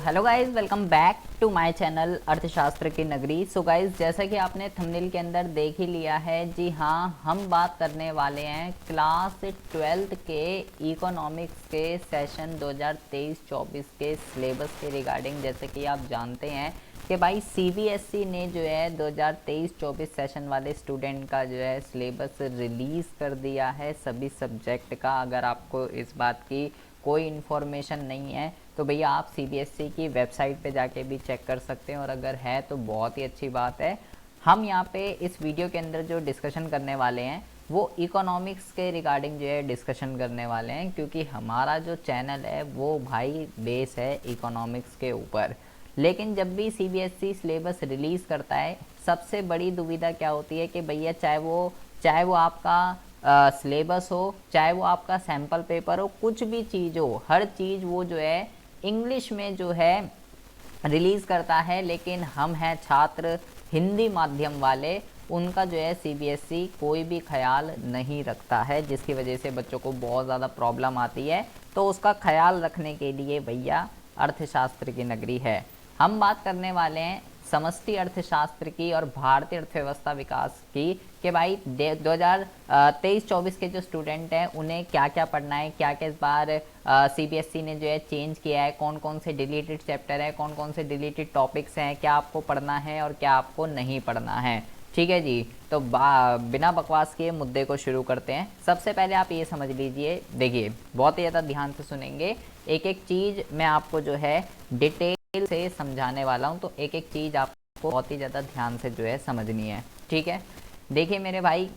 Hello guys, welcome back to my channel अर्थशास्त्र की नगरी। सो गाइस, जैसा कि आपने थंबनेल के अंदर देख ही लिया है, जी हाँ, हम बात करने वाले हैं क्लास 12th के इकोनॉमिक्स के सेशन 2023-24 के सिलेबस के रिगार्डिंग। जैसे कि आप जानते हैं कि भाई सीबीएसई ने जो है 2023-24 सेशन वाले स्टूडेंट का जो है सिलेबस रिलीज़ कर दिया है सभी सब्जेक्ट का। अगर आपको इस बात की कोई इन्फॉर्मेशन नहीं है तो भैया आप सीबीएसई की वेबसाइट पे जाके भी चेक कर सकते हैं, और अगर है तो बहुत ही अच्छी बात है। हम यहाँ पे इस वीडियो के अंदर जो डिस्कशन करने वाले हैं वो इकोनॉमिक्स के रिगार्डिंग जो है डिस्कशन करने वाले हैं, क्योंकि हमारा जो चैनल है वो भाई बेस है इकोनॉमिक्स के ऊपर। लेकिन जब भी सीबीएसई सिलेबस रिलीज़ करता है, सबसे बड़ी दुविधा क्या होती है कि भैया चाहे वो आपका सिलेबस हो, चाहे वो आपका सैम्पल पेपर हो, कुछ भी चीज़ हो, हर चीज़ वो जो है इंग्लिश में जो है रिलीज़ करता है। लेकिन हम हैं छात्र हिंदी माध्यम वाले, उनका जो है सीबीएसई कोई भी ख्याल नहीं रखता है, जिसकी वजह से बच्चों को बहुत ज़्यादा प्रॉब्लम आती है। तो उसका ख्याल रखने के लिए भैया अर्थशास्त्र की नगरी है। हम बात करने वाले हैं समष्टि अर्थशास्त्र की और भारतीय अर्थव्यवस्था विकास की, कि भाई 2023-24 के जो स्टूडेंट हैं उन्हें क्या क्या पढ़ना है, क्या क्या इस बार सीबीएसई ने जो है चेंज किया है, कौन कौन से डिलीटेड चैप्टर है, कौन कौन से डिलीटेड टॉपिक्स हैं, क्या आपको पढ़ना है और क्या आपको नहीं पढ़ना है। ठीक है जी, तो बिना बकवास किए मुद्दे को शुरू करते हैं। सबसे पहले आप ये समझ लीजिए, देखिए बहुत ही ज़्यादा ध्यान से सुनेंगे, एक एक चीज़ मैं आपको जो है डिटेल से समझाने वाला हूँ, तो एक एक चीज़ आपको बहुत ही ज़्यादा ध्यान से जो है समझनी है। ठीक है, देखिए मेरे भाई,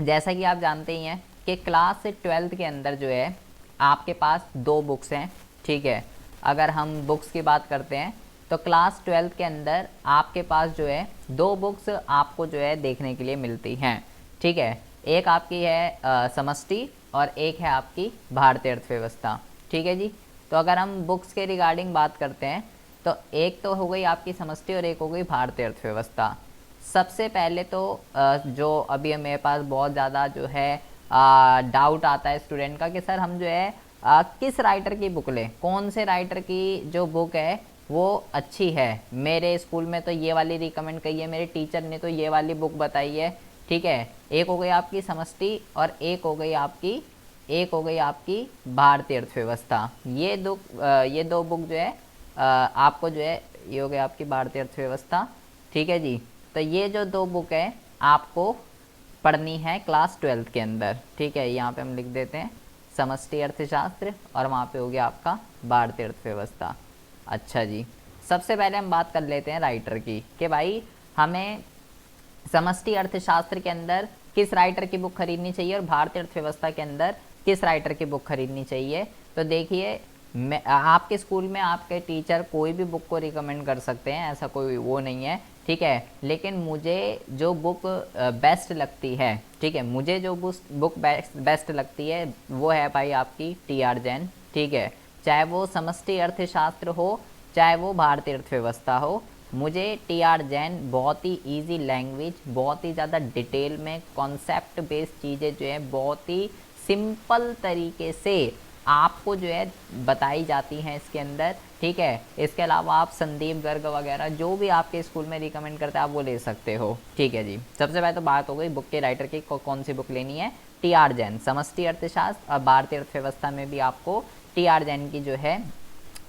जैसा कि आप जानते ही हैं कि क्लास 12th के अंदर जो है आपके पास दो बुक्स हैं। ठीक है, अगर हम बुक्स की बात करते हैं तो क्लास 12th के अंदर आपके पास जो है दो बुक्स आपको जो है देखने के लिए मिलती हैं। ठीक है, एक आपकी है समष्टि और एक है आपकी भारतीय अर्थव्यवस्था। ठीक है जी, तो अगर हम बुक्स के रिगार्डिंग बात करते हैं तो एक तो हो गई आपकी समष्टि और एक हो गई भारतीय अर्थव्यवस्था। सबसे पहले तो जो अभी मेरे पास बहुत ज़्यादा जो है डाउट आता है स्टूडेंट का कि सर हम जो है किस राइटर की बुक लें, कौन से राइटर की जो बुक है वो अच्छी है। मेरे स्कूल में तो ये वाली रिकमेंड की है, मेरे टीचर ने तो ये वाली बुक बताई है। ठीक है, एक हो गई आपकी समष्टि और एक हो गई आपकी भारतीय अर्थव्यवस्था। ये दो बुक जो है आपको जो है, ये हो गई आपकी भारतीय अर्थव्यवस्था। ठीक है जी, तो ये जो दो बुक है आपको पढ़नी है क्लास 12th के अंदर। ठीक है, यहाँ पे हम लिख देते हैं समष्टि अर्थशास्त्र और वहाँ पे हो गया आपका भारतीय अर्थव्यवस्था। अच्छा जी, सबसे पहले हम बात कर लेते हैं राइटर की, कि भाई हमें समष्टि अर्थशास्त्र के अंदर किस राइटर की बुक खरीदनी चाहिए और भारतीय अर्थव्यवस्था के अंदर किस राइटर की बुक खरीदनी चाहिए। तो देखिए, मैं आपके स्कूल में आपके टीचर कोई भी बुक को रिकमेंड कर सकते हैं, ऐसा कोई वो नहीं है। ठीक है, लेकिन मुझे जो बुक बेस्ट लगती है, ठीक है, मुझे जो बुक बेस्ट लगती है वो है भाई आपकी टी.आर. जैन। ठीक है, चाहे वो समष्टि अर्थशास्त्र हो चाहे वो भारतीय अर्थव्यवस्था हो, मुझे टी.आर. जैन बहुत ही इजी लैंग्वेज, बहुत ही ज़्यादा डिटेल में कॉन्सेप्ट बेस्ड चीज़ें जो है बहुत ही सिंपल तरीके से आपको जो है बताई जाती हैं इसके अंदर। ठीक है, इसके अलावा आप संदीप गर्ग वगैरह जो भी आपके स्कूल में रिकमेंड करते हैं आप वो ले सकते हो। ठीक है जी, सबसे पहले तो बात हो गई बुक के राइटर की, कौन सी बुक लेनी है। टी.आर. जैन समष्टि अर्थशास्त्र और भारतीय अर्थव्यवस्था में भी आपको टी.आर. जैन की जो है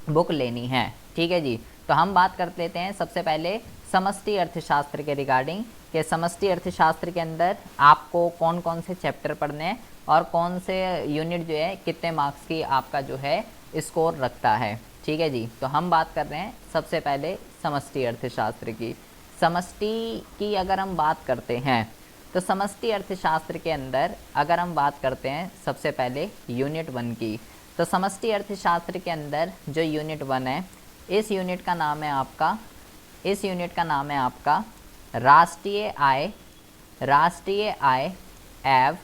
बुक लेनी है। ठीक है जी, तो हम बात कर लेते हैं सबसे पहले समष्टि अर्थशास्त्र के रिगार्डिंग, कि समष्टि अर्थशास्त्र के अंदर आपको कौन कौन से चैप्टर पढ़ने हैं और कौन से यूनिट जो है कितने मार्क्स की आपका जो है स्कोर रखता है। ठीक है जी, तो हम बात कर रहे हैं सबसे पहले समष्टि अर्थशास्त्र की। समष्टि की अगर हम बात करते हैं तो समष्टि अर्थशास्त्र के अंदर अगर हम बात करते हैं सबसे पहले यूनिट 1 की, तो समष्टि अर्थशास्त्र के अंदर जो यूनिट 1 है, इस यूनिट का नाम है आपका राष्ट्रीय आय एवं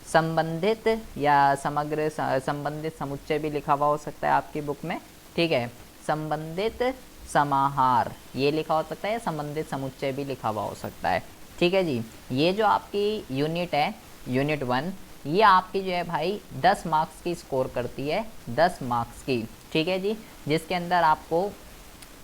संबंधित या समग्र संबंधित समुच्चय भी लिखा हुआ हो सकता है आपकी बुक में। ठीक है, संबंधित समाहार ये लिखा हो सकता है, संबंधित समुच्चय भी लिखा हुआ हो सकता है। ठीक है जी, ये जो आपकी यूनिट है यूनिट 1, ये आपकी जो है भाई 10 मार्क्स की स्कोर करती है, 10 मार्क्स की। ठीक है जी, जिसके अंदर आपको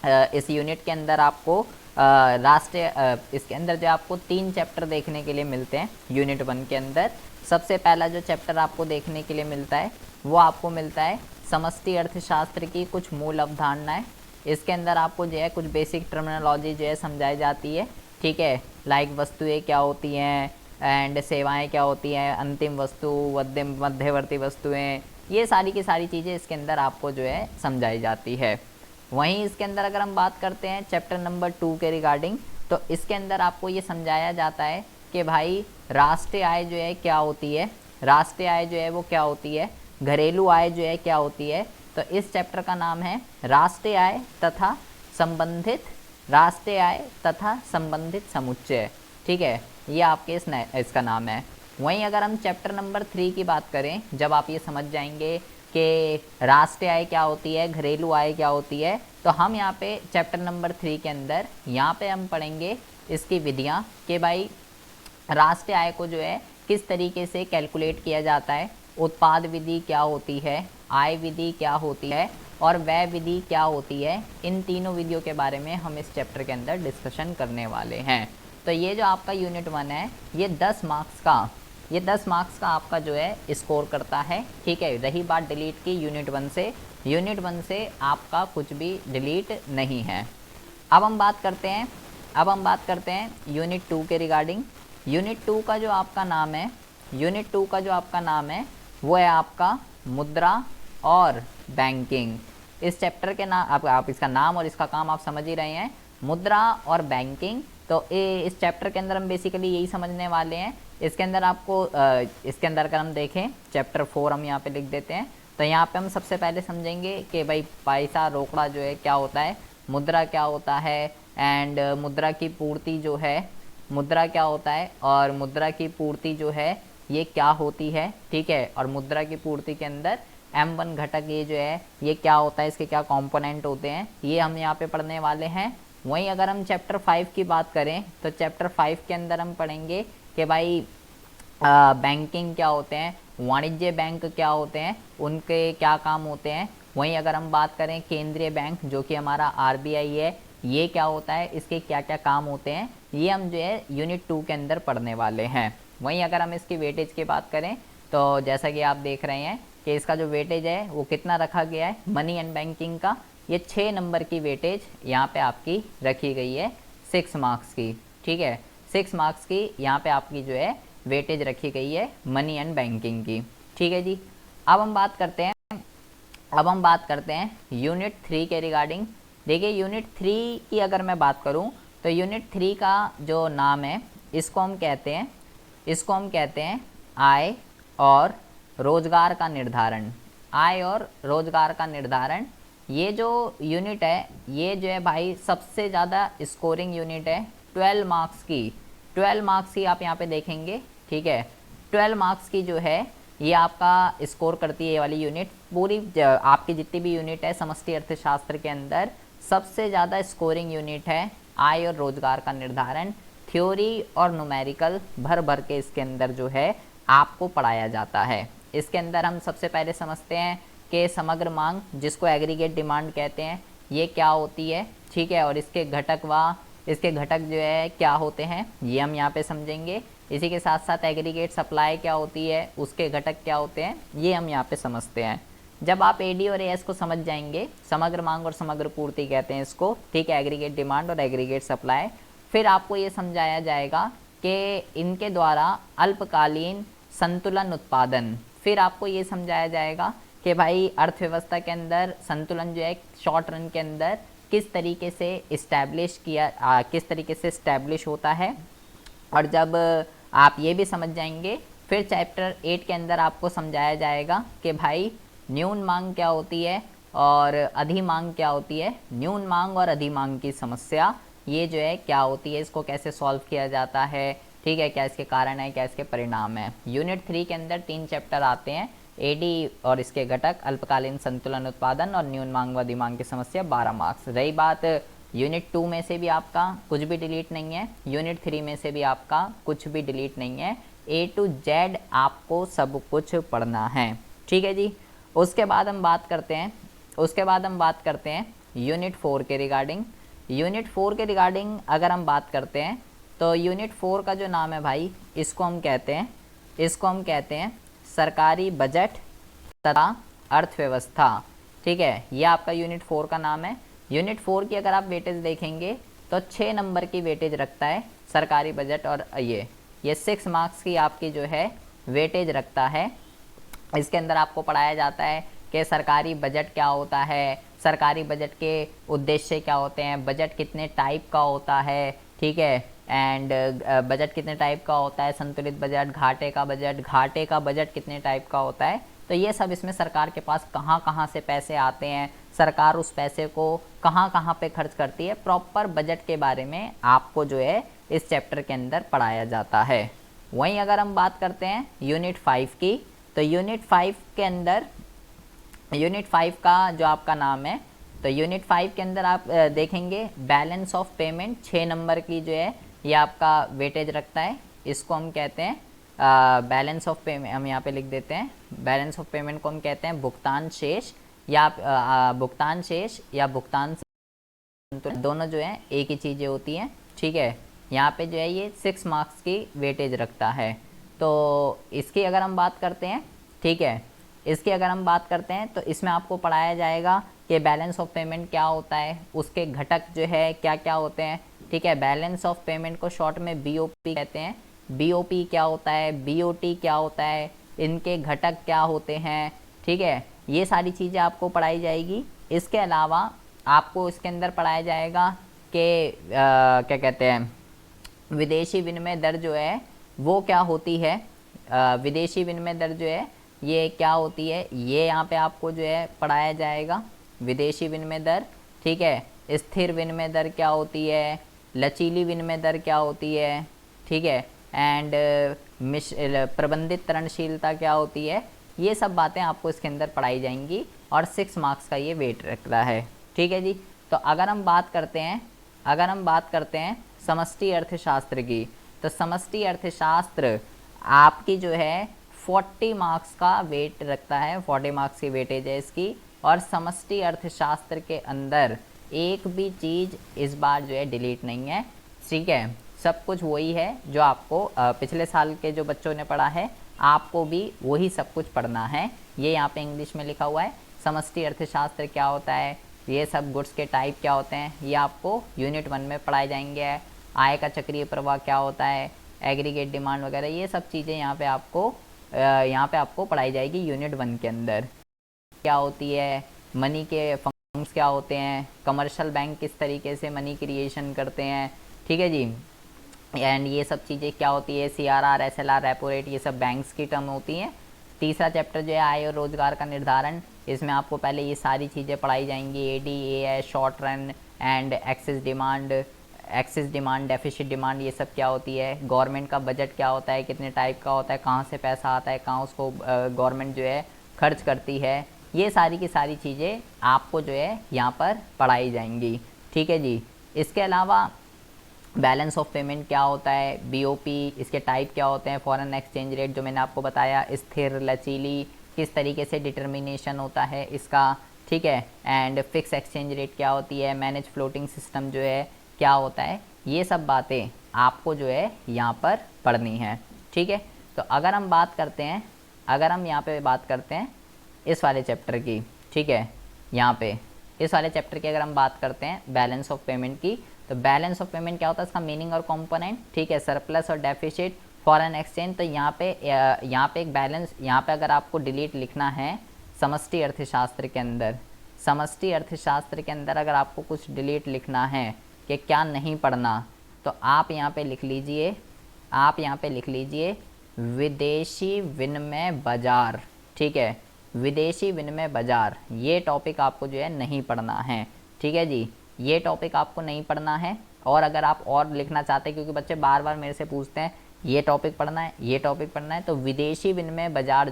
इस यूनिट के अंदर आपको राष्ट्रीय इसके अंदर जो आपको 3 चैप्टर देखने के लिए मिलते हैं यूनिट 1 के अंदर। सबसे पहला जो चैप्टर आपको देखने के लिए मिलता है वो आपको मिलता है समष्टि अर्थशास्त्र की कुछ मूल अवधारणाएं। इसके अंदर आपको जो है कुछ बेसिक टर्मिनोलॉजी जो है समझाई जाती है, ठीक है, लाइक वस्तुएं क्या होती हैं एंड सेवाएं क्या होती हैं, अंतिम वस्तु, मध्यवर्ती वस्तुएं, ये सारी की सारी चीज़ें इसके अंदर आपको जो है समझाई जाती है। वहीं इसके अंदर अगर हम बात करते हैं चैप्टर नंबर 2 के रिगार्डिंग, तो इसके अंदर आपको ये समझाया जाता है कि भाई राष्ट्रीय आय जो है क्या होती है, राष्ट्रीय आय जो है वो क्या होती है, घरेलू आय जो है क्या होती है। तो इस चैप्टर का नाम है राष्ट्रीय आय तथा संबंधित समुच्चय, ठीक है, ये आपके इसका नाम है। वहीं अगर हम चैप्टर नंबर 3 की बात करें, जब आप ये समझ जाएंगे कि राष्ट्रीय आय क्या होती है, घरेलू आय क्या होती है, तो हम यहाँ पे चैप्टर नंबर 3 के अंदर यहाँ पे हम पढ़ेंगे इसकी विधियाँ कि भाई राष्ट्रीय आय को जो है किस तरीके से कैलकुलेट किया जाता है, उत्पाद विधि क्या होती है, आय विधि क्या होती है और व्यय विधि क्या होती है। इन तीनों विधियों के बारे में हम इस चैप्टर के अंदर डिस्कशन करने वाले हैं। तो ये जो आपका यूनिट 1 है ये 10 मार्क्स का आपका जो है स्कोर करता है, ठीक है। रही बात डिलीट की यूनिट 1 से आपका कुछ भी डिलीट नहीं है। अब हम बात करते हैं यूनिट 2 के रिगार्डिंग। यूनिट 2 का जो आपका नाम है वो है आपका मुद्रा और बैंकिंग। इस चैप्टर के नाम आप इसका नाम और इसका काम आप समझ ही रहे हैं, मुद्रा और बैंकिंग। तो इस चैप्टर के अंदर हम बेसिकली यही समझने वाले हैं। इसके अंदर आपको इसके अंदर अगर हम देखें चैप्टर 4 हम यहाँ पे लिख देते हैं, तो यहाँ पे हम सबसे पहले समझेंगे कि भाई पैसा रोकड़ा जो है क्या होता है, मुद्रा क्या होता है एंड मुद्रा की पूर्ति जो है, मुद्रा क्या होता है और मुद्रा की पूर्ति जो है ये क्या होती है, ठीक है। और मुद्रा की पूर्ति के अंदर M1 घटक ये जो है ये क्या होता है, इसके क्या कंपोनेंट होते हैं, ये हम यहाँ पे पढ़ने वाले हैं। वहीं अगर हम चैप्टर 5 की बात करें तो चैप्टर 5 के अंदर हम पढ़ेंगे कि भाई बैंकिंग क्या होते हैं, वाणिज्य बैंक क्या होते हैं, उनके क्या काम होते हैं। वहीं अगर हम बात करें केंद्रीय बैंक जो कि हमारा RBI है, ये क्या होता है, इसके क्या क्या काम होते हैं, ये हम जो है यूनिट 2 के अंदर पढ़ने वाले हैं। वहीं अगर हम इसकी वेटेज की बात करें तो जैसा कि आप देख रहे हैं कि इसका जो वेटेज है वो कितना रखा गया है, मनी एंड बैंकिंग का ये 6 नंबर की वेटेज यहाँ पे आपकी रखी गई है 6 मार्क्स की, ठीक है। 6 मार्क्स की यहाँ पे आपकी जो है वेटेज रखी गई है मनी एंड बैंकिंग की, ठीक है जी। अब हम बात करते हैं यूनिट 3 के रिगार्डिंग। देखिए यूनिट 3 की अगर मैं बात करूं तो यूनिट 3 का जो नाम है इसको हम कहते हैं आय और रोजगार का निर्धारण। आय और रोजगार का निर्धारण, ये जो यूनिट है ये जो है भाई सबसे ज़्यादा स्कोरिंग यूनिट है 12 मार्क्स की आप यहाँ पे देखेंगे, ठीक है। 12 मार्क्स की जो है ये आपका स्कोर करती है ये वाली यूनिट। पूरी आपकी जितनी भी यूनिट है समष्टि अर्थशास्त्र के अंदर सबसे ज़्यादा स्कोरिंग यूनिट है आय और रोजगार का निर्धारण। थ्योरी और न्यूमेरिकल भर के इसके अंदर जो है आपको पढ़ाया जाता है। इसके अंदर हम सबसे पहले समझते हैं कि समग्र मांग जिसको एग्रीगेट डिमांड कहते हैं ये क्या होती है, ठीक है। और इसके घटक जो है क्या होते हैं ये हम यहाँ पे समझेंगे। इसी के साथ साथ एग्रीगेट सप्लाई क्या होती है, उसके घटक क्या होते हैं, ये हम यहाँ पे समझते हैं। जब आप AD और AS को समझ जाएंगे, समग्र मांग और समग्र पूर्ति कहते हैं इसको, ठीक है, एग्रीगेट डिमांड और एग्रीगेट सप्लाई, फिर आपको ये समझाया जाएगा कि इनके द्वारा अल्पकालीन संतुलन उत्पादन। फिर आपको ये समझाया जाएगा कि भाई अर्थव्यवस्था के अंदर संतुलन जो है शॉर्ट रन के अंदर किस तरीके से इस्टेब्लिश होता है। और जब आप ये भी समझ जाएंगे फिर चैप्टर 8 के अंदर आपको समझाया जाएगा कि भाई न्यून मांग क्या होती है और अधिमांग क्या होती है। न्यून मांग और अधिमांग की समस्या ये जो है क्या होती है, इसको कैसे सॉल्व किया जाता है, ठीक है, क्या इसके कारण है, क्या इसके परिणाम है। यूनिट 3 के अंदर 3 चैप्टर आते हैं, AD और इसके घटक, अल्पकालीन संतुलन उत्पादन और न्यून मांग व अधिमांग की समस्या, 12 मार्क्स। रही बात यूनिट 2 में से भी आपका कुछ भी डिलीट नहीं है, यूनिट 3 में से भी आपका कुछ भी डिलीट नहीं है, A to Z आपको सब कुछ पढ़ना है, ठीक है जी। उसके बाद हम बात करते हैं यूनिट 4 के रिगार्डिंग। यूनिट 4 के रिगार्डिंग अगर हम बात करते हैं तो यूनिट 4 का जो नाम है भाई, इसको हम कहते हैं सरकारी बजट तथा अर्थव्यवस्था। ठीक है, ये आपका यूनिट 4 का नाम है। यूनिट 4 की अगर आप वेटेज देखेंगे तो 6 नंबर की वेटेज रखता है सरकारी बजट, और ये 6 मार्क्स की आपकी जो है वेटेज रखता है। इसके अंदर आपको पढ़ाया जाता है कि सरकारी बजट क्या होता है, सरकारी बजट के उद्देश्य क्या होते हैं, बजट कितने टाइप का होता है, ठीक है, एंड बजट कितने टाइप का होता है, संतुलित बजट, घाटे का बजट कितने टाइप का होता है। तो ये सब इसमें सरकार के पास कहाँ कहाँ से पैसे आते हैं, सरकार उस पैसे को कहाँ कहाँ पे खर्च करती है, प्रॉपर बजट के बारे में आपको जो है इस चैप्टर के अंदर पढ़ाया जाता है। वहीं अगर हम बात करते हैं यूनिट 5 की, तो यूनिट 5 के अंदर यूनिट 5 का जो आपका नाम है, तो यूनिट 5 के अंदर आप देखेंगे बैलेंस ऑफ पेमेंट 6 नंबर की जो है ये आपका वेटेज रखता है। इसको हम कहते हैं बैलेंस ऑफ पेमेंट, हम यहाँ पे लिख देते हैं बैलेंस ऑफ पेमेंट को हम कहते हैं भुगतान शेष या भुगतान शेष या भुगतान संतुलन, दोनों जो है एक ही चीज़ें होती हैं। ठीक है, यहाँ पे जो है ये 6 मार्क्स की वेटेज रखता है। तो इसकी अगर हम बात करते हैं, ठीक है, इसकी अगर हम बात करते हैं तो इसमें आपको पढ़ाया जाएगा कि बैलेंस ऑफ पेमेंट क्या होता है, उसके घटक जो है क्या क्या होते हैं। ठीक है, बैलेंस ऑफ पेमेंट को शॉर्ट में बीओपी कहते हैं। बीओपी क्या होता है, बीओटी क्या होता है, इनके घटक क्या होते हैं। ठीक है, ये सारी चीज़ें आपको पढ़ाई जाएगी। इसके अलावा आपको इसके अंदर पढ़ाया जाएगा कि क्या कहते हैं विदेशी विनिमय दर जो है वो क्या होती है। विदेशी विनिमय दर जो है ये क्या होती है, ये यहाँ पे आपको जो है पढ़ाया जाएगा विदेशी विनिमय दर। ठीक है, स्थिर विनिमय दर क्या होती है, लचीली विनिमय दर क्या होती है, ठीक है, एंड प्रबंधित तरणशीलता क्या होती है। ये सब बातें आपको इसके अंदर पढ़ाई जाएंगी और 6 मार्क्स का ये वेट रखता है। ठीक है जी, तो अगर हम बात करते हैं समष्टि अर्थशास्त्र की, तो समष्टि अर्थशास्त्र आपकी जो है 40 मार्क्स का वेट रखता है, 40 मार्क्स की वेटेज है इसकी। और समष्टि अर्थशास्त्र के अंदर एक भी चीज़ इस बार जो है डिलीट नहीं है। ठीक है, सब कुछ वही है जो आपको पिछले साल के जो बच्चों ने पढ़ा है, आपको भी वही सब कुछ पढ़ना है। ये यहाँ पे इंग्लिश में लिखा हुआ है, समष्टि अर्थशास्त्र क्या होता है, ये सब गुड्स के टाइप क्या होते हैं, ये आपको यूनिट 1 में पढ़ाए जाएंगे। आय का चक्रीय प्रवाह क्या होता है, एग्रीगेट डिमांड वगैरह, ये सब चीज़ें यहाँ पे आपको पढ़ाई जाएगी यूनिट 1 के अंदर। क्या होती है, मनी के फंक्शंस क्या होते हैं, कमर्शियल बैंक किस तरीके से मनी क्रिएशन करते हैं। ठीक है जी, एंड ये सब चीज़ें क्या होती है, CRR, SLR, रेपो रेट, ये सब बैंक्स की टर्म होती हैं। तीसरा चैप्टर जो है आय और रोजगार का निर्धारण, इसमें आपको पहले ये सारी चीज़ें पढ़ाई जाएंगी, AD, short run and excess demand, deficit demand, ये सब क्या होती है। गवर्नमेंट का बजट क्या होता है, कितने टाइप का होता है, कहाँ से पैसा आता है, कहाँ उसको गवर्नमेंट जो है खर्च करती है। ये सारी की सारी चीज़ें आपको जो है यहाँ पर पढ़ाई जाएंगी। ठीक है जी, इसके अलावा बैलेंस ऑफ पेमेंट क्या होता है, BOP, इसके टाइप क्या होते हैं, फॉरेन एक्सचेंज रेट जो मैंने आपको बताया, स्थिर लचीली किस तरीके से डिटर्मिनेशन होता है इसका। ठीक है, एंड फिक्स एक्सचेंज रेट क्या होती है, मैनेज फ्लोटिंग सिस्टम जो है क्या होता है, ये सब बातें आपको जो है यहाँ पर पढ़नी है। ठीक है, तो अगर हम यहाँ पे बात करते हैं इस वाले चैप्टर की, ठीक है, यहाँ पे इस वाले चैप्टर की अगर हम बात करते हैं बैलेंस ऑफ पेमेंट की, तो बैलेंस ऑफ पेमेंट क्या होता है, इसका मीनिंग और कंपोनेंट। ठीक है, सरप्लस और डेफिसिट, फॉरेन एक्सचेंज। तो यहाँ पे एक बैलेंस, यहाँ पे अगर आपको डिलीट लिखना है समष्टि अर्थशास्त्र के अंदर अगर आपको कुछ डिलीट लिखना है कि क्या नहीं पढ़ना, तो आप यहाँ पे लिख लीजिए विदेशी विनिमय बाजार। ठीक है, विदेशी विनिमय बाजार, ये टॉपिक आपको जो है नहीं पढ़ना है। ठीक है जी, ये टॉपिक आपको नहीं पढ़ना है। और अगर आप और लिखना चाहते हैं, क्योंकि बच्चे बार बार मेरे से पूछते हैं ये टॉपिक पढ़ना है, तो विदेशी विनिमय बाजार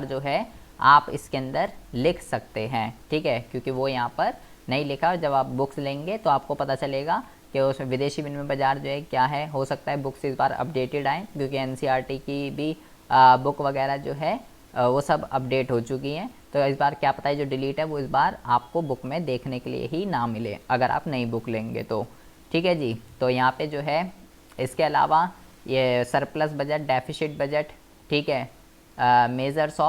जो है आप इसके अंदर लिख सकते हैं। ठीक है, क्योंकि वो यहाँ पर नहीं लिखा, और जब आप बुक्स लेंगे तो आपको पता चलेगा कि उसमें विदेशी विनिमय बाजार जो है क्या है। हो सकता है बुक्स इस बार अपडेटेड आए, क्योंकि NCERT की भी बुक वगैरह जो है वो सब अपडेट हो चुकी हैं। तो इस बार क्या पता है जो डिलीट है वो इस बार आपको बुक में देखने के लिए ही ना मिले अगर आप नई बुक लेंगे तो। ठीक है जी। तो यहाँ पे जो है इसके अलावा ये सरप्लस बजट, डेफिसिट बजट, ठीक है, मेजर्स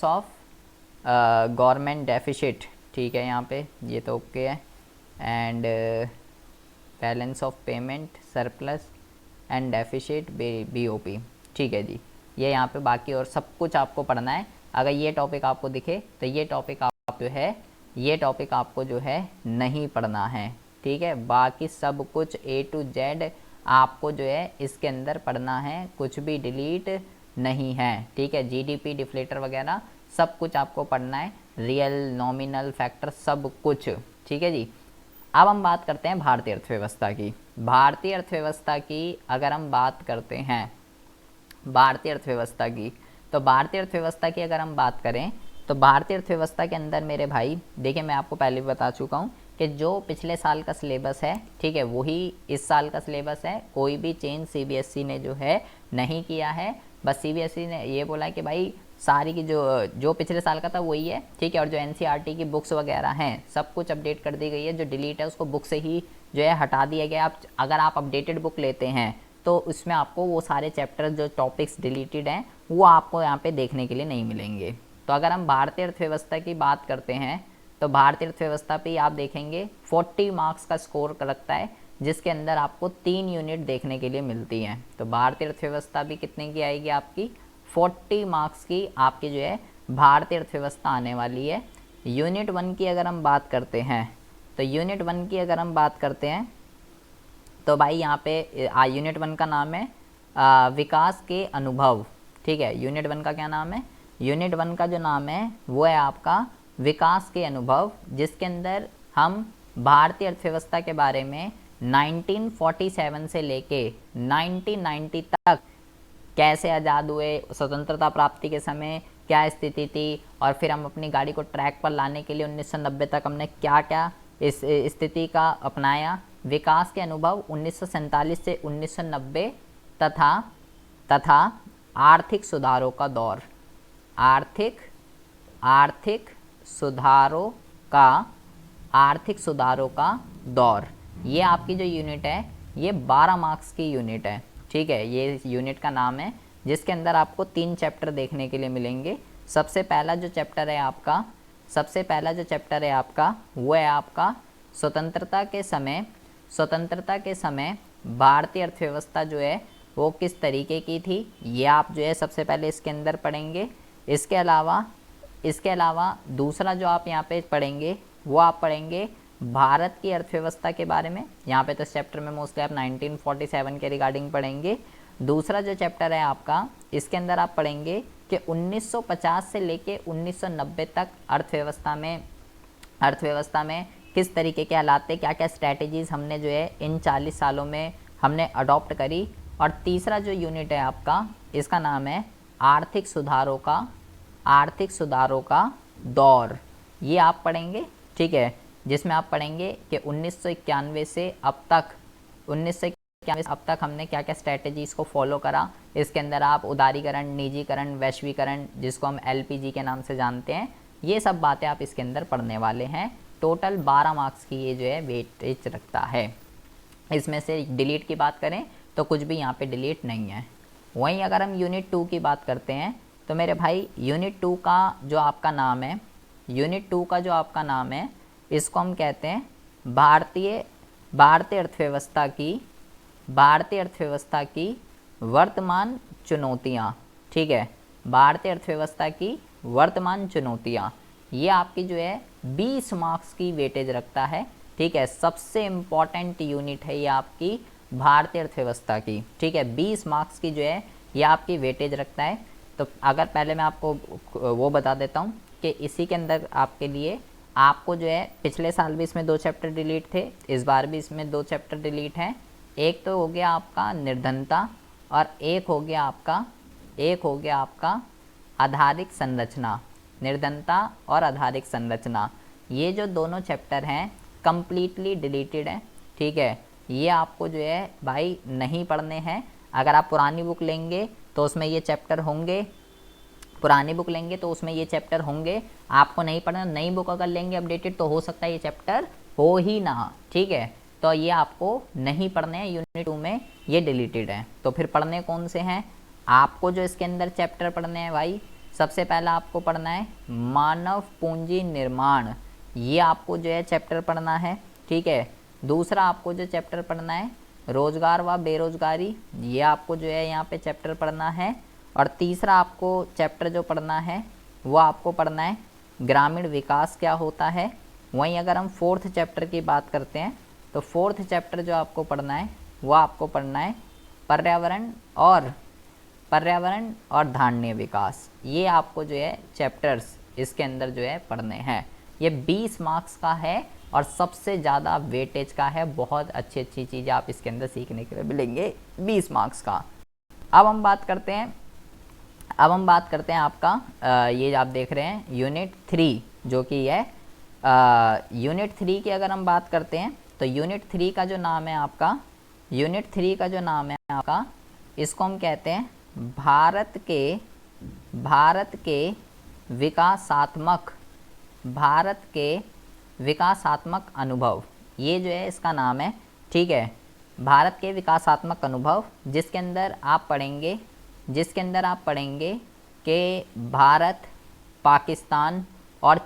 ऑफ गवर्नमेंट डेफिसिट, ठीक है, यहाँ पे ये तो ओके है, and balance of payment, surplus and deficit, BOP, ठीक है जी। ये यहाँ पे बाकी और सब कुछ आपको पढ़ना है। अगर ये टॉपिक आपको दिखे तो ये टॉपिक आप जो है ये टॉपिक आपको जो है नहीं पढ़ना है, ठीक है। बाकी सब कुछ A to Z आपको जो है इसके अंदर पढ़ना है, कुछ भी डिलीट नहीं है, ठीक है। GDP डिफ्लेटर वगैरह सब कुछ आपको पढ़ना है, रियल नॉमिनल फैक्टर सब कुछ, ठीक है जी। अब हम बात करते हैं भारतीय अर्थव्यवस्था की। भारतीय अर्थव्यवस्था की अगर हम बात करते हैं भारतीय अर्थव्यवस्था की, तो भारतीय अर्थव्यवस्था की अगर हम बात करें तो भारतीय अर्थव्यवस्था के अंदर मेरे भाई देखिए, मैं आपको पहले भी बता चुका हूँ कि जो पिछले साल का सिलेबस है, ठीक है, वही इस साल का सिलेबस है। कोई भी चेंज CBSE ने जो है नहीं किया है। बस CBSE ने ये बोला कि भाई सारी की जो पिछले साल का था वही है, ठीक है। और जो NCERT की बुक्स वगैरह हैं सब कुछ अपडेट कर दी गई है। जो डिलीट है उसको बुक से ही जो है हटा दिया गया। आप अगर आप अपडेटेड बुक लेते हैं तो उसमें आपको वो सारे चैप्टर जो टॉपिक्स डिलीटेड हैं वो आपको यहाँ पे देखने के लिए नहीं मिलेंगे। तो अगर हम भारतीय अर्थव्यवस्था की बात करते हैं तो भारतीय अर्थव्यवस्था पे आप देखेंगे 40 मार्क्स का स्कोर लगता है, जिसके अंदर आपको 3 यूनिट देखने के लिए मिलती हैं। तो भारतीय अर्थव्यवस्था भी कितने की आएगी आपकी 40 मार्क्स की आपकी जो है भारतीय अर्थव्यवस्था आने वाली है। यूनिट 1 की अगर हम बात करते हैं तो यूनिट 1 की अगर हम बात करते हैं तो भाई यहाँ पे यूनिट 1 का नाम है विकास के अनुभव, ठीक है। यूनिट 1 का क्या नाम है? यूनिट 1 का जो नाम है वो है आपका विकास के अनुभव, जिसके अंदर हम भारतीय अर्थव्यवस्था के बारे में 1947 से लेके 1990 तक कैसे आज़ाद हुए, स्वतंत्रता प्राप्ति के समय क्या स्थिति थी, और फिर हम अपनी गाड़ी को ट्रैक पर लाने के लिए 1990 तक हमने क्या क्या इस स्थिति का अपनाया। विकास के अनुभव 1947 से 1990 तथा आर्थिक सुधारों का दौर, आर्थिक सुधारों का दौर, ये आपकी जो यूनिट है ये 12 मार्क्स की यूनिट है, ठीक है। ये यूनिट का नाम है, जिसके अंदर आपको 3 चैप्टर देखने के लिए मिलेंगे। सबसे पहला जो चैप्टर है आपका वो है आपका स्वतंत्रता के समय भारतीय अर्थव्यवस्था जो है वो किस तरीके की थी, ये आप जो है सबसे पहले इसके अंदर पढ़ेंगे। इसके अलावा दूसरा जो आप यहाँ पे पढ़ेंगे वो आप पढ़ेंगे भारत की अर्थव्यवस्था के बारे में। यहाँ पे तो इस चैप्टर में मोस्टली आप 1947 के रिगार्डिंग पढ़ेंगे। दूसरा जो चैप्टर है आपका, इसके अंदर आप पढ़ेंगे कि 1950 से लेके 1990 तक अर्थव्यवस्था में किस तरीके के हालात थे, क्या क्या स्ट्रैटेजीज़ हमने जो है इन 40 सालों में हमने अडॉप्ट करी। और तीसरा जो यूनिट है आपका, इसका नाम है आर्थिक सुधारों का दौर, ये आप पढ़ेंगे, ठीक है। जिसमें आप पढ़ेंगे कि 1991 से अब तक हमने क्या क्या स्ट्रैटेजीज़ को फॉलो करा। इसके अंदर आप उदारीकरण, निजीकरण, वैश्वीकरण, जिसको हम LPG के नाम से जानते हैं, ये सब बातें आप इसके अंदर पढ़ने वाले हैं। टोटल 12 मार्क्स की ये जो है वेटेज रखता है। इसमें से डिलीट की बात करें तो कुछ भी यहाँ पे डिलीट नहीं है। वहीं अगर हम यूनिट 2 की बात करते हैं तो मेरे भाई यूनिट 2 का जो आपका नाम है इसको हम कहते हैं भारतीय अर्थव्यवस्था की वर्तमान चुनौतियाँ, ठीक है। भारतीय अर्थव्यवस्था की वर्तमान चुनौतियाँ, ये आपकी जो है 20 मार्क्स की वेटेज रखता है, ठीक है। सबसे इम्पॉर्टेंट यूनिट है ये आपकी भारतीय अर्थव्यवस्था की, ठीक है। 20 मार्क्स की जो है ये आपकी वेटेज रखता है। तो अगर पहले मैं आपको वो बता देता हूँ कि इसी के अंदर आपके लिए आपको जो है पिछले साल भी इसमें 2 चैप्टर डिलीट थे, इस बार भी इसमें 2 चैप्टर डिलीट हैं। एक तो हो गया आपका निर्धनता और एक हो गया आपका आधारिक संरचना। निर्धनता और आधारिक संरचना, ये जो दोनों चैप्टर हैं कम्प्लीटली डिलीटेड हैं, ठीक है। ये आपको जो है भाई नहीं पढ़ने हैं। अगर आप पुरानी बुक लेंगे तो उसमें ये चैप्टर होंगे, पुरानी बुक लेंगे तो उसमें ये चैप्टर होंगे, आपको नहीं पढ़ना। नई बुक अगर लेंगे अपडेटेड तो हो सकता है ये चैप्टर हो ही ना, ठीक है। तो ये आपको नहीं पढ़ने हैं, यूनिट 2 में ये डिलीटेड है। तो फिर पढ़ने कौन से हैं आपको? जो इसके अंदर चैप्टर पढ़ने हैं भाई, सबसे पहला आपको पढ़ना है मानव पूंजी निर्माण, ये आपको जो है चैप्टर पढ़ना है, ठीक है। दूसरा आपको जो चैप्टर पढ़ना है रोजगार व बेरोजगारी, ये आपको जो है यहाँ पे चैप्टर पढ़ना है। और तीसरा आपको चैप्टर जो पढ़ना है वो आपको पढ़ना है ग्रामीण विकास क्या होता है। वहीं अगर हम फोर्थ चैप्टर की बात करते हैं तो फोर्थ चैप्टर जो आपको पढ़ना है वो आपको पढ़ना है पर्यावरण और धारणीय विकास। ये आपको जो है चैप्टर्स इसके अंदर जो है पढ़ने हैं। ये 20 मार्क्स का है और सबसे ज़्यादा वेटेज का है। बहुत अच्छी अच्छी चीज़ें आप इसके अंदर सीखने के लिए मिलेंगे 20 मार्क्स का। अब हम बात करते हैं आपका ये आप देख रहे हैं यूनिट 3 जो कि है यूनिट 3 की अगर हम बात करते हैं तो यूनिट 3 का जो नाम है आपका इसको हम कहते हैं भारत के विकासात्मक अनुभव, ये जो है इसका नाम है, ठीक है। भारत के विकासात्मक अनुभव, जिसके अंदर आप पढ़ेंगे कि भारत, पाकिस्तान और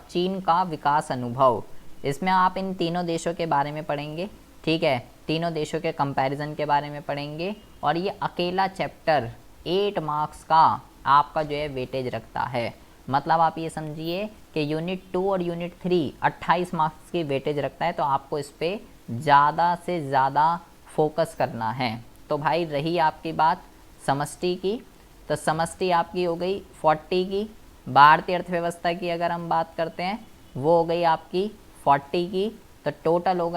चीन का विकास अनुभव। इसमें आप इन तीनों देशों के बारे में पढ़ेंगे, ठीक है। तीनों देशों के कंपैरिजन के बारे में पढ़ेंगे। और ये अकेला चैप्टर 8 मार्क्स का आपका जो है वेटेज रखता है। मतलब आप ये समझिए कि यूनिट 2 और यूनिट 3 28 मार्क्स की वेटेज रखता है। तो आपको इस पर ज़्यादा से ज़्यादा फोकस करना है। तो भाई रही आपकी बात समष्टि की, तो समष्टि आपकी हो गई 40 की। भारतीय अर्थव्यवस्था की अगर हम बात करते हैं वो हो गई आपकी 40 की। तो टोटल हो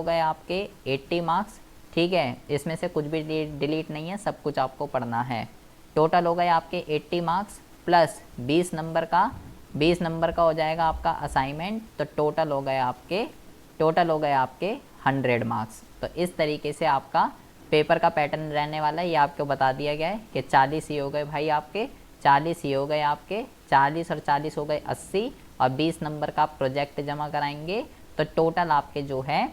गए आपके 80 मार्क्स, ठीक है। इसमें से कुछ भी डिलीट नहीं है, सब कुछ आपको पढ़ना है। टोटल हो गए आपके 80 मार्क्स प्लस 20 नंबर का हो जाएगा आपका असाइनमेंट। तो टोटल हो गए आपके 100 मार्क्स। तो इस तरीके से आपका पेपर का पैटर्न रहने वाला है। ये आपको बता दिया गया है कि 40 ही हो गए भाई आपके, 40 ही हो गए आपके, 40 और 40 हो गए 80 और 20 नंबर का प्रोजेक्ट जमा कराएंगे। तो टोटल आपके जो है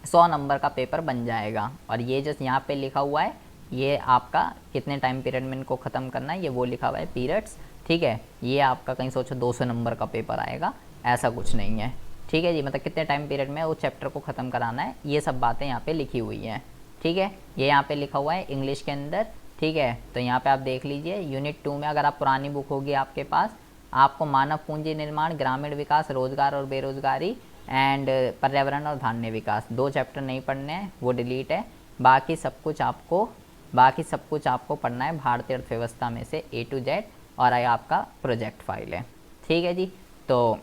100 नंबर का पेपर बन जाएगा। और ये जो यहाँ पे लिखा हुआ है ये आपका कितने टाइम पीरियड में इनको ख़त्म करना है, ये वो लिखा हुआ है पीरियड्स, ठीक है। ये आपका कहीं सोचो 200 नंबर का पेपर आएगा, ऐसा कुछ नहीं है, ठीक है जी। मतलब कितने टाइम पीरियड में उस चैप्टर को ख़त्म कराना है, ये सब बातें यहाँ पे लिखी हुई हैं, ठीक है। ये यहाँ पे लिखा हुआ है इंग्लिश के अंदर, ठीक है। तो यहाँ पे आप देख लीजिए यूनिट 2 में अगर आप पुरानी बुक होगी आपके पास, आपको मानव पूंजी निर्माण, ग्रामीण विकास, रोजगार और बेरोजगारी एंड पर्यावरण और धारणीय विकास 2 चैप्टर नहीं पढ़ने हैं, वो डिलीट है। बाकी सब कुछ आपको पढ़ना है भारतीय अर्थव्यवस्था में से A to Z। और ये आपका प्रोजेक्ट फाइल है, ठीक है जी। तो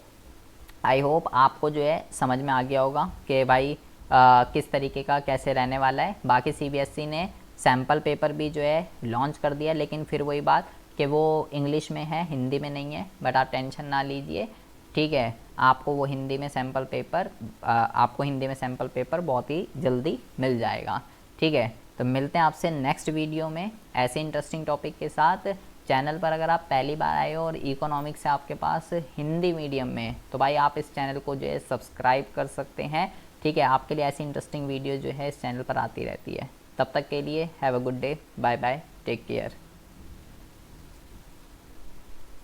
आई होप आपको जो है समझ में आ गया होगा कि भाई किस तरीके का कैसे रहने वाला है। बाकी CBSE ने सैम्पल पेपर भी जो है लॉन्च कर दिया, लेकिन फिर वही बात कि वो इंग्लिश में है, हिंदी में नहीं है। बट आप टेंशन ना लीजिए, ठीक है। आपको वो हिंदी में सैम्पल पेपर बहुत ही जल्दी मिल जाएगा, ठीक है। तो मिलते हैं आपसे नेक्स्ट वीडियो में ऐसे इंटरेस्टिंग टॉपिक के साथ। चैनल पर अगर आप पहली बार आए हो और इकोनॉमिक्स है आपके पास हिंदी मीडियम में, तो भाई आप इस चैनल को जो है सब्सक्राइब कर सकते हैं, ठीक है। आपके लिए ऐसी इंटरेस्टिंग वीडियो जो है इस चैनल पर आती रहती है। तब तक के लिए have a good day, bye bye, take care.